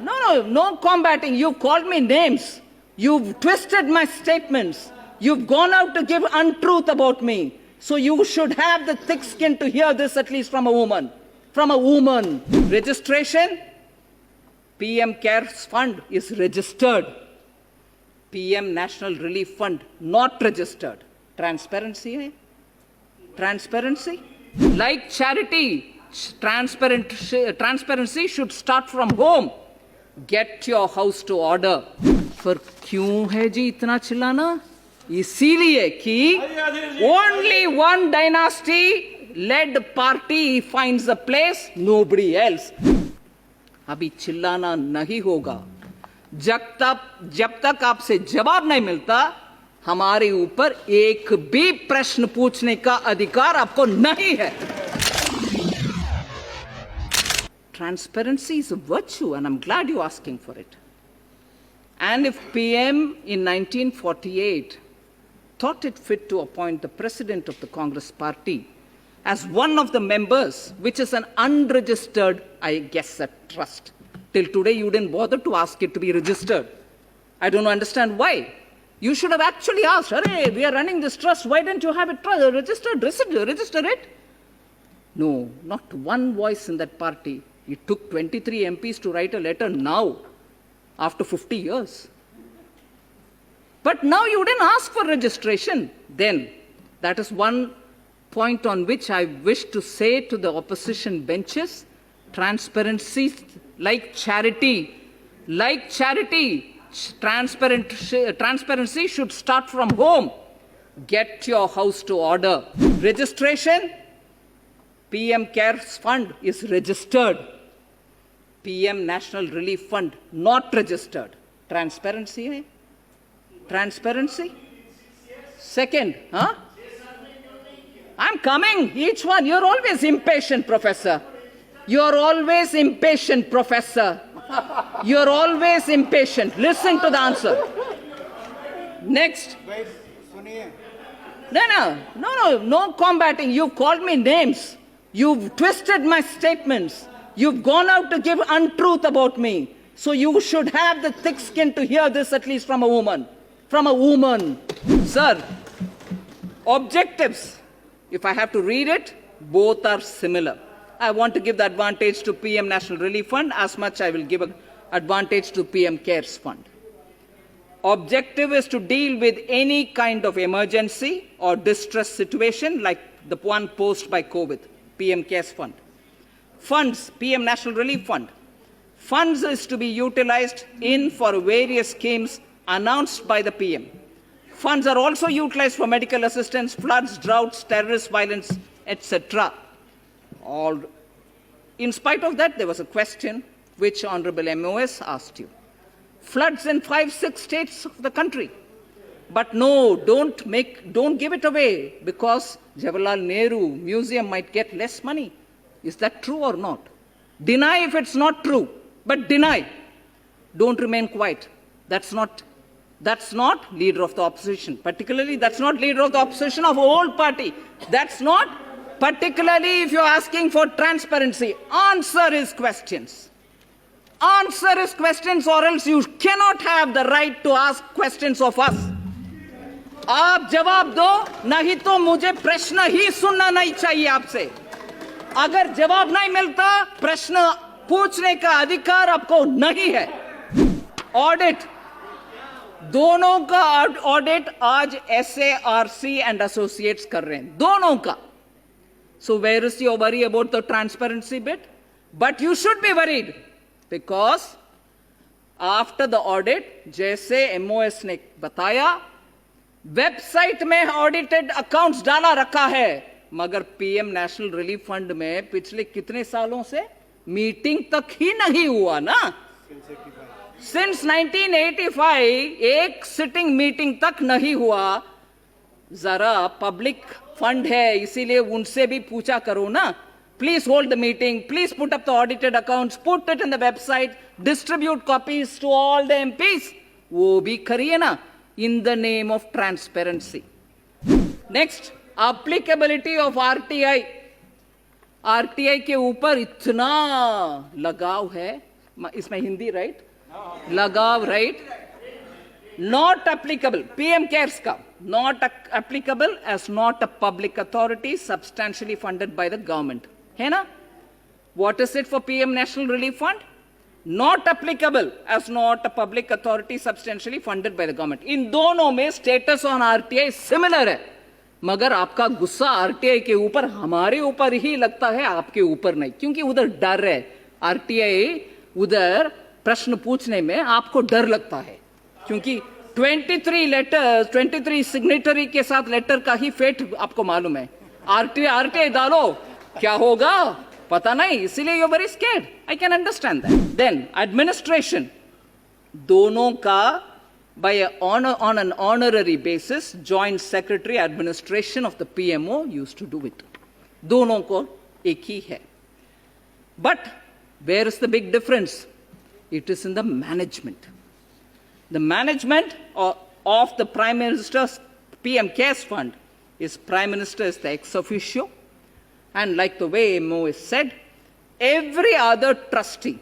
No combating. You called me names. You've twisted my statements. You've gone out to give untruth about me. So you should have the thick skin to hear this at least from a woman. From a woman. Registration? PM CARES Fund is registered. PM National Relief Fund not registered. Transparency hai? Transparency? Like charity, transparency should start from home. Get your house to order. पर क्यों है जी इतना चिल्लाना? इसीलिए कि only one dynasty led party finds a place, nobody else. अभी चिल्लाना नहीं होगा. जब तक आपसे जवाब नहीं मिलता, हमारे ऊपर एक भी प्रश्न पूछने का अधिकार आपको नहीं है. Transparency is a virtue, and I'm glad you're asking for it. And if PM in 1948 thought it fit to appoint the president of the Congress party as one of the members, which is an unregistered, I guess, a trust. Till today, you didn't bother to ask it to be registered. I don't understand why. You should have actually asked, "Arey, we are running this trust. Why didn't you have it registered? Register it." No, not one voice in that party. It took 23 MPs to write a letter now, after 50 years. But now you didn't ask for registration. Then, that is one point on which I wish to say to the opposition benches, transparency, like charity, transparency should start from home. Get your house to order. Registration? PM CARES Fund is registered. PM National Relief Fund not registered. Transparency hai? Transparency? Second, I'm coming, each one. You're always impatient, Professor. You're always impatient, Professor. You're always impatient. Listen to the answer. Next. No combating. You called me names. You've twisted my statements. You've gone out to give untruth about me. So you should have the thick skin to hear this at least from a woman. From a woman. Sir, objectives, if I have to read it, both are similar. I want to give the advantage to PM National Relief Fund as much I will give an advantage to PM CARES Fund. Objective is to deal with any kind of emergency or distress situation like the one posed by COVID, PM CARES Fund. Funds, PM National Relief Fund. Funds is to be utilized for various schemes announced by the PM. Funds are also utilized for medical assistance, floods, droughts, terrorist violence, etc. In spite of that, there was a question which Honorable MOS asked you. Floods in 5-6 states of the country. But no, don't give it away because Jawaharlal Nehru Museum might get less money. Is that true or not? Deny if it's not true, but deny. Don't remain quiet. That's not leader of the opposition. Particularly, that's not leader of the opposition of a whole party. That's not, particularly if you're asking for transparency. Answer his questions. Answer his questions or else you cannot have the right to ask questions of us. आप जवाब दो, नहीं तो मुझे प्रश्न ही सुनना नहीं चाहिए आपसे. अगर जवाब नहीं मिलता, प्रश्न पूछने का अधिकार आपको नहीं है. ऑडिट, दोनों का ऑडिट आज SARC and Associates कर रहे हैं, दोनों का. So where is your worry about the transparency bit? But you should be worried because after the audit, जैसे MOS ने बताया, वेबसाइट में ऑडिटेड अकाउंट्स डाला रखा है, मगर PM नेशनल रिलीफ फंड में पिछले कितने सालों से मीटिंग तक ही नहीं हुआ ना. सिंस 1985 एक सिटिंग मीटिंग तक नहीं हुआ. जरा पब्लिक फंड है, इसीलिए उनसे भी पूछा करो ना. Please hold the meeting. Please put up the audited accounts. Put it in the website. Distribute copies to all the MPs. वो भी करिए ना. In the name of transparency. Next, applicability of RTI. RTI के ऊपर इतना लगाव है इसमें हिंदी राइट, लगाव right, not applicable, PM cares का not applicable as not a public authority substantially funded by the government, है ना? What is it for PM national relief fund? Not applicable as not a public authority substantially funded by the government. इन दोनों में status on RTI similar है, मगर आपका गुस्सा RTI के ऊपर हमारे ऊपर ही लगता है, आपके ऊपर नहीं, क्योंकि उधर डर है। आरटीआई उधर प्रश्न पूछने में आपको डर लगता है, क्योंकि 23 सिग्नेटरी के साथ लेटर का ही फेट आपको मालूम है। आरटीआई डालो क्या होगा पता नहीं, इसीलिए you very scared. I can understand that. Then administration, दोनों का by on an honorary basis, joint secretary administration of the PMO used to do it. दोनों को एक ही है। But where is the big difference? It is in the management. The management of the Prime Minister's PM Cares Fund is Prime Minister is the ex officio, and like the way MO is said, every other trustee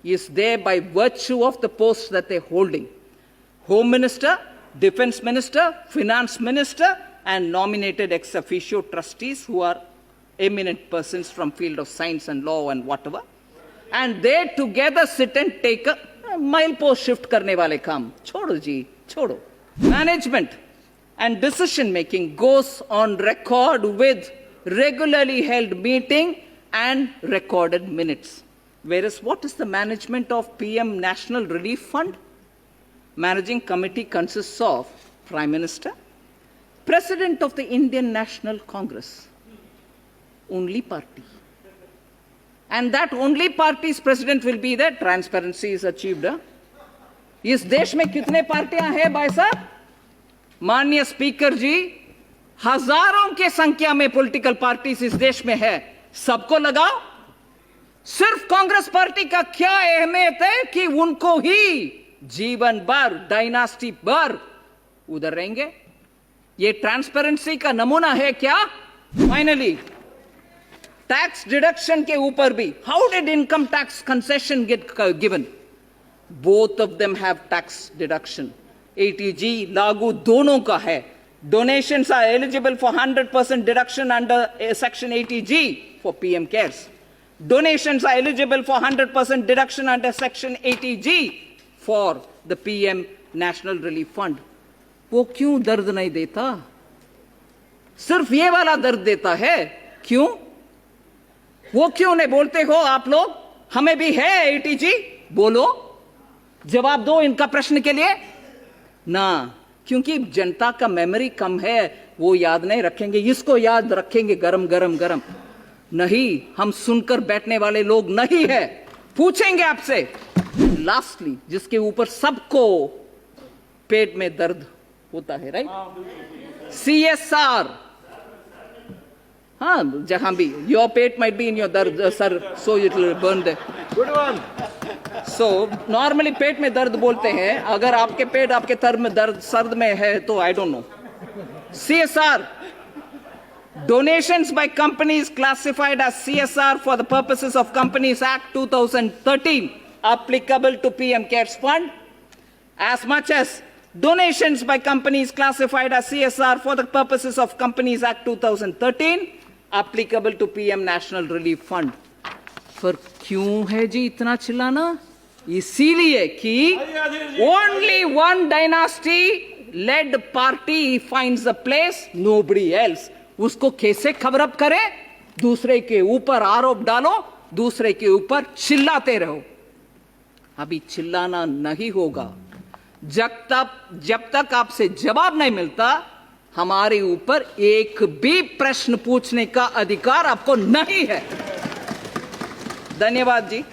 is there by virtue of the post that they're holding. Home Minister, Defense Minister, Finance Minister, and nominated ex officio trustees who are eminent persons from field of science and law and whatever. And they together sit and take a milepost shift करने वाले काम। छोड़ो जी, छोड़ो। Management and decision making goes on record with regularly held meeting and recorded minutes. Whereas what is the management of PM National Relief Fund? Managing committee consists of Prime Minister, President of the Indian National Congress, only party. And that only party's president will be there. Transparency is achieved. इस देश में कितने पार्टियां हैं भाई साहब? माननीय speaker जी, हजारों के संख्या में पॉलिटिकल पार्टीज इस देश में है। सबको लगाओ। सिर्फ कांग्रेस पार्टी का क्या अहमियत है कि उनको ही जीवन भर, डायनास्टी भर उधर रहेंगे? ये ट्रांसपेरेंसी का नमूना है क्या? फाइनली टैक्स डिडक्शन के ऊपर भी, how did income tax concession get given? Both of them have tax deduction. Eighty G लागू दोनों का है। Donations are eligible for 100% deduction under section 80G for PM CARES. Donations are eligible for 100% deduction under section 80G for the PM National Relief Fund. वो क्यों दर्द नहीं देता? सिर्फ ये वाला दर्द देता है। क्यों? वो क्यों नहीं बोलते हो आप लोग? हमें भी है 80G, बोलो, जवाब दो इनका प्रश्न के लिए ना, क्योंकि जनता का मेमोरी कम है, वो याद नहीं रखेंगे। इसको याद रखेंगे गरम गरम गरम नहीं, हम सुनकर बैठने वाले लोग नहीं है। पूछेंगे आपसे। लास्टली, जिसके ऊपर सबको पेट में दर्द होता है, राइट? CSR। हाँ, जहां भी योर पेट माइट बी इन योर दर्द sir, so it will burn the good one. So normally पेट में दर्द बोलते हैं। अगर आपके पेट आपके सर्द में है तो I don't know. CSR, donations by companies classified as CSR for the purposes of Companies Act 2013 applicable to PM Cares Fund, as much as donations by companies classified as CSR for the purposes of Companies Act 2013 applicable to PM National Relief Fund. पर क्यों है जी इतना चिल्लाना? इसीलिए कि only one dynasty led party finds a place, nobody else. उसको कैसे खबर अप करें? दूसरे के ऊपर आरोप डालो, दूसरे के ऊपर चिल्लाते रहो। अभी चिल्लाना नहीं होगा। जब तक आपसे जवाब नहीं मिलता, हमारे ऊपर एक भी प्रश्न पूछने का अधिकार आपको नहीं है। धन्यवाद जी।